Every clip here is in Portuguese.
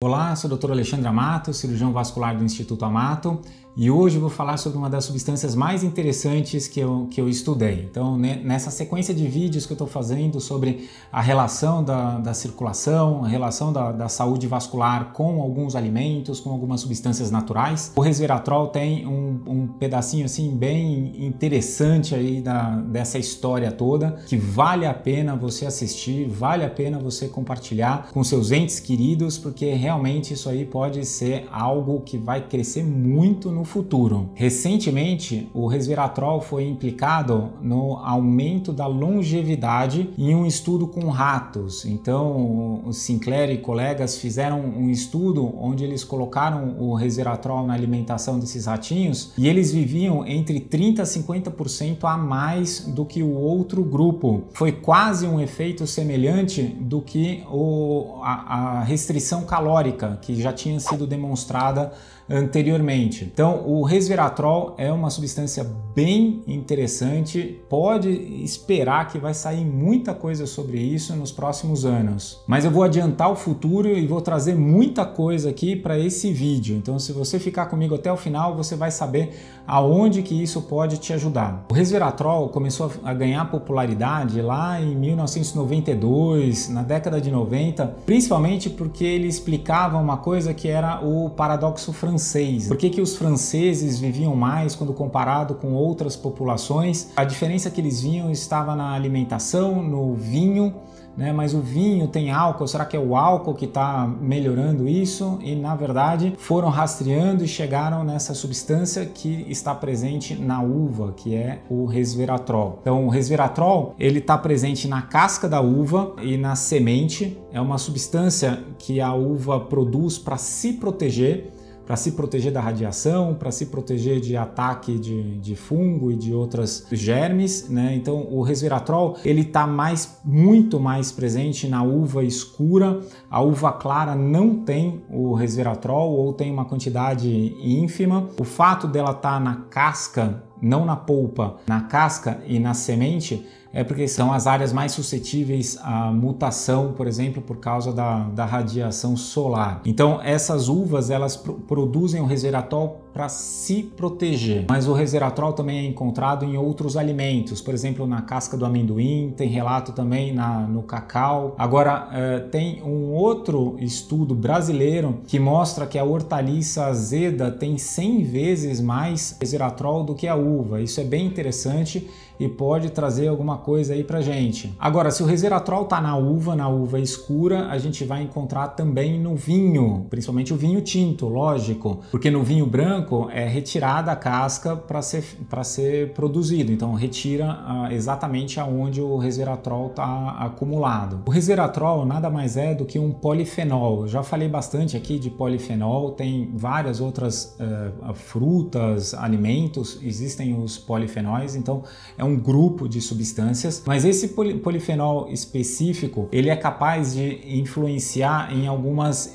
Olá, sou o Dr. Alexandre Amato, cirurgião vascular do Instituto Amato, e hoje eu vou falar sobre uma das substâncias mais interessantes que eu estudei. Então, nessa sequência de vídeos que eu estou fazendo sobre a relação da circulação, a relação da saúde vascular com alguns alimentos, com algumas substâncias naturais, o resveratrol tem um pedacinho assim bem interessante aí dessa história toda, que vale a pena você assistir, vale a pena você compartilhar com seus entes queridos, porque realmente isso aí pode ser algo que vai crescer muito no futuro. Recentemente, o resveratrol foi implicado no aumento da longevidade em um estudo com ratos. Então, o Sinclair e colegas fizeram um estudo onde eles colocaram o resveratrol na alimentação desses ratinhos e eles viviam entre 30% a 50% a mais do que o outro grupo. Foi quase um efeito semelhante do que a restrição calórica que já tinha sido demonstrada anteriormente. Então, o resveratrol é uma substância bem interessante, pode esperar que vai sair muita coisa sobre isso nos próximos anos. Mas eu vou adiantar o futuro e vou trazer muita coisa aqui para esse vídeo. Então, se você ficar comigo até o final, você vai saber aonde que isso pode te ajudar. O resveratrol começou a ganhar popularidade lá em 1992, na década de 90, principalmente porque ele explicava uma coisa que era o paradoxo francês. Por que os franceses viviam mais quando comparado com outras populações? A diferença que eles viam estava na alimentação, no vinho, né? Mas o vinho tem álcool, será que é o álcool que está melhorando isso? E na verdade foram rastreando e chegaram nessa substância que está presente na uva, que é o resveratrol. Então o resveratrol ele está presente na casca da uva e na semente. É uma substância que a uva produz para se proteger da radiação, para se proteger de ataque de fungo e de outros germes, né? Então o resveratrol ele está muito mais presente na uva escura. A uva clara não tem o resveratrol ou tem uma quantidade ínfima. O fato dela estar na casca, não na polpa, na casca e na semente, é porque são as áreas mais suscetíveis à mutação, por exemplo, por causa da radiação solar. Então essas uvas elas produzem o resveratrol para se proteger, mas o resveratrol também é encontrado em outros alimentos, por exemplo na casca do amendoim, tem relato também no cacau. Agora tem um outro estudo brasileiro que mostra que a hortaliça azeda tem 100 vezes mais resveratrol do que a uva. Isso é bem interessante e pode trazer alguma coisa aí pra gente. Agora, se o resveratrol tá na uva escura, a gente vai encontrar também no vinho, principalmente o vinho tinto, lógico, porque no vinho branco é retirada a casca para ser produzido, então retira exatamente aonde o resveratrol tá acumulado. O resveratrol nada mais é do que um polifenol. Eu já falei bastante aqui de polifenol, tem várias outras frutas, alimentos, existem os polifenóis, então é um grupo de substâncias, mas esse polifenol específico ele é capaz de influenciar em algumas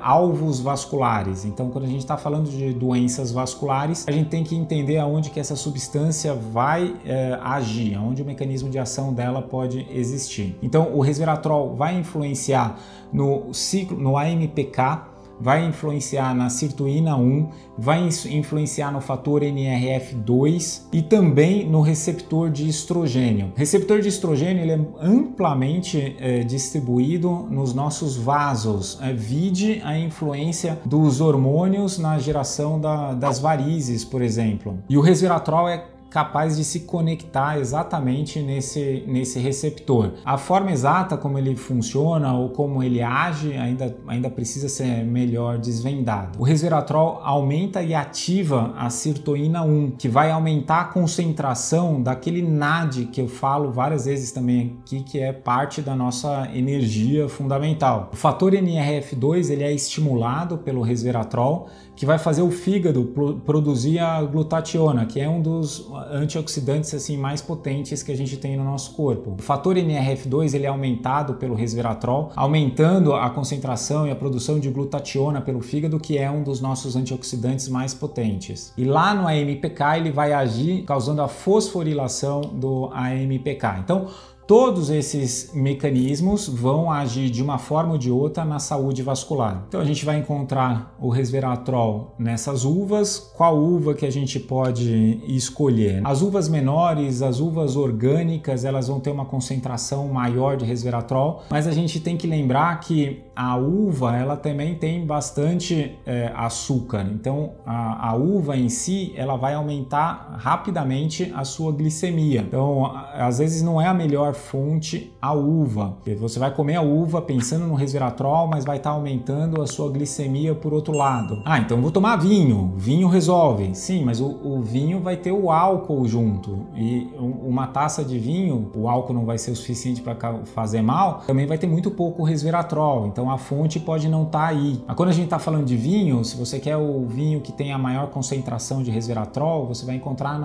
alvos vasculares. Então, quando a gente está falando de doenças vasculares, a gente tem que entender aonde que essa substância vai agir, aonde o mecanismo de ação dela pode existir. Então, o resveratrol vai influenciar no ciclo, no AMPK, vai influenciar na sirtuína 1, vai influenciar no fator NRF2 e também no receptor de estrogênio. O receptor de estrogênio ele é amplamente distribuído nos nossos vasos. Vide a influência dos hormônios na geração das varizes, por exemplo. E o resveratrol é capaz de se conectar exatamente nesse receptor. A forma exata como ele funciona ou como ele age ainda precisa ser melhor desvendado. O resveratrol aumenta e ativa a sirtuína 1, que vai aumentar a concentração daquele NAD que eu falo várias vezes também aqui, que é parte da nossa energia fundamental. O fator NRF2 ele é estimulado pelo resveratrol, que vai fazer o fígado produzir a glutationa, que é um dos antioxidantes assim mais potentes que a gente tem no nosso corpo. O fator NRF2 ele é aumentado pelo resveratrol, aumentando a concentração e a produção de glutationa pelo fígado, que é um dos nossos antioxidantes mais potentes. E lá no AMPK ele vai agir causando a fosforilação do AMPK. Então, Todos esses mecanismos vão agir de uma forma ou de outra na saúde vascular. Então a gente vai encontrar o resveratrol nessas uvas. Qual uva que a gente pode escolher? As uvas menores, as uvas orgânicas, elas vão ter uma concentração maior de resveratrol, mas a gente tem que lembrar que a uva ela também tem bastante açúcar. Então a uva em si ela vai aumentar rapidamente a sua glicemia. Então às vezes não é a melhor fonte a uva. Você vai comer a uva pensando no resveratrol, mas vai estar aumentando a sua glicemia por outro lado. Ah, então vou tomar vinho. Vinho resolve. Sim, mas o vinho vai ter o álcool junto. E uma taça de vinho, o álcool não vai ser o suficiente para fazer mal, também vai ter muito pouco resveratrol. Então a fonte pode não estar aí. Mas quando a gente está falando de vinho, se você quer o vinho que tem a maior concentração de resveratrol, você vai encontrar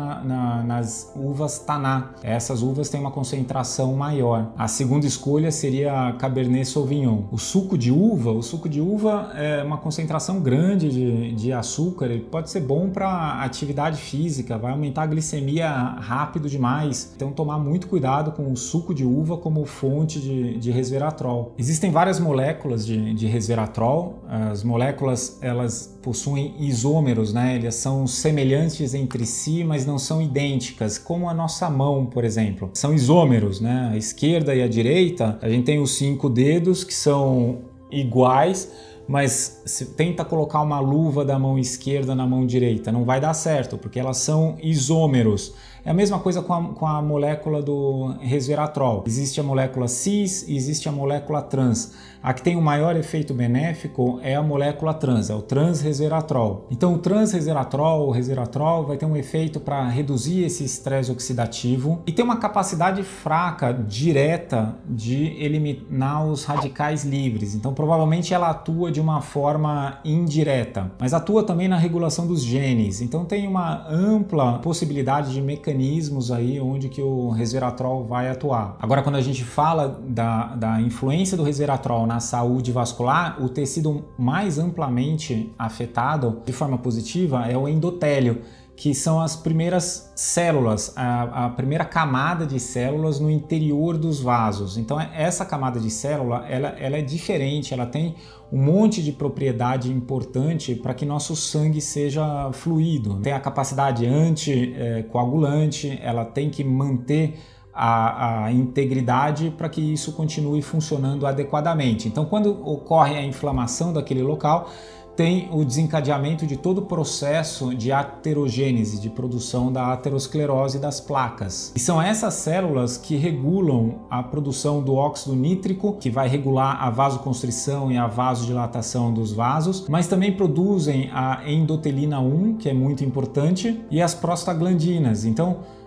nas uvas Taná. Essas uvas têm uma concentração maior. A segunda escolha seria Cabernet Sauvignon. O suco de uva é uma concentração grande de açúcar, ele pode ser bom para atividade física, vai aumentar a glicemia rápido demais, então tomar muito cuidado com o suco de uva como fonte de resveratrol. Existem várias moléculas de resveratrol, as moléculas elas possuem isômeros, né? Elas são semelhantes entre si, mas não são idênticas, como a nossa mão, por exemplo. São isômeros, né? A esquerda e a direita, a gente tem os 5 dedos que são iguais, mas se tenta colocar uma luva da mão esquerda na mão direita, não vai dar certo, porque elas são isômeros. É a mesma coisa com a molécula do resveratrol. Existe a molécula cis e existe a molécula trans. A que tem o maior efeito benéfico é a molécula trans, é o transresveratrol. Então o transresveratrol, o resveratrol, vai ter um efeito para reduzir esse estresse oxidativo e tem uma capacidade fraca, direta, de eliminar os radicais livres. Então provavelmente ela atua de uma forma indireta, mas atua também na regulação dos genes. Então tem uma ampla possibilidade de mecanismos aí onde que o resveratrol vai atuar. Agora, quando a gente fala da influência do resveratrol na saúde vascular, o tecido mais amplamente afetado de forma positiva é o endotélio, que são as primeiras células, a primeira camada de células no interior dos vasos. Então essa camada de célula, ela é diferente, ela tem um monte de propriedade importante para que nosso sangue seja fluido. Tem a capacidade anticoagulante, ela tem que manter a integridade para que isso continue funcionando adequadamente. Então quando ocorre a inflamação daquele local, tem o desencadeamento de todo o processo de aterogênese, de produção da aterosclerose das placas. E são essas células que regulam a produção do óxido nítrico, que vai regular a vasoconstrição e a vasodilatação dos vasos, mas também produzem a endotelina 1, que é muito importante, e as prostaglandinas. Então,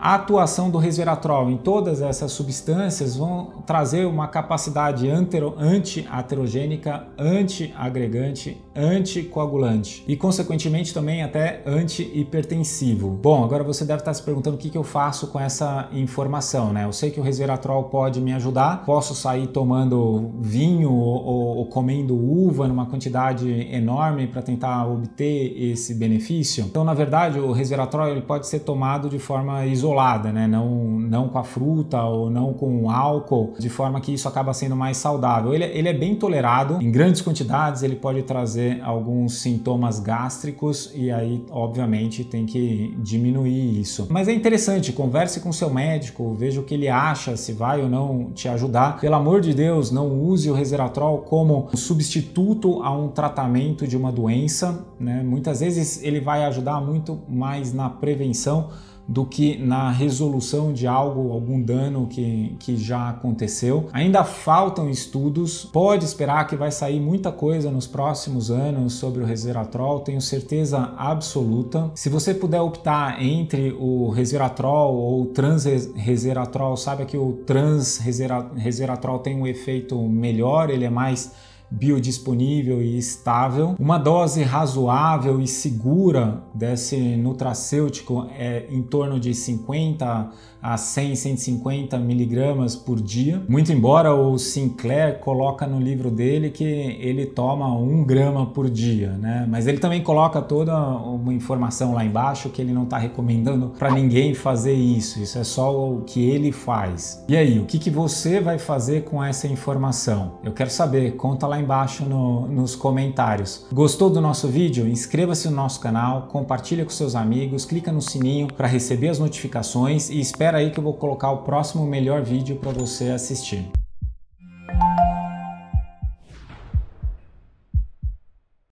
a atuação do resveratrol em todas essas substâncias vão trazer uma capacidade anti-aterogênica, anti-agregante, anticoagulante e, consequentemente, também até anti-hipertensivo. Bom, agora você deve estar se perguntando o que eu faço com essa informação, né? Eu sei que o resveratrol pode me ajudar, posso sair tomando vinho ou comendo uva numa quantidade enorme para tentar obter esse benefício. Então, na verdade, o resveratrol ele pode ser tomado de forma isolada, né? Não com a fruta ou não com o álcool, de forma que isso acaba sendo mais saudável. Ele é bem tolerado, em grandes quantidades ele pode trazer alguns sintomas gástricos e aí, obviamente, tem que diminuir isso. Mas é interessante, converse com seu médico, veja o que ele acha, se vai ou não te ajudar. Pelo amor de Deus, não use o resveratrol como substituto a um tratamento de uma doença, né? Muitas vezes ele vai ajudar muito mais na prevenção do que na resolução de algum dano que já aconteceu. Ainda faltam estudos, pode esperar que vai sair muita coisa nos próximos anos sobre o resveratrol, tenho certeza absoluta. Se você puder optar entre o resveratrol ou o transresveratrol, saiba que o transresveratrol tem um efeito melhor, ele é mais biodisponível e estável. Uma dose razoável e segura desse nutracêutico é em torno de 50 a 100, 150 miligramas por dia. Muito embora o Sinclair coloca no livro dele que ele toma 1 grama por dia, né? Mas ele também coloca toda uma informação lá embaixo que ele não está recomendando para ninguém fazer isso. Isso é só o que ele faz. E aí, o que você vai fazer com essa informação? Eu quero saber, conta lá embaixo nos comentários. Gostou do nosso vídeo? Inscreva-se no nosso canal, compartilha com seus amigos, clica no sininho para receber as notificações e espera aí que eu vou colocar o próximo melhor vídeo para você assistir.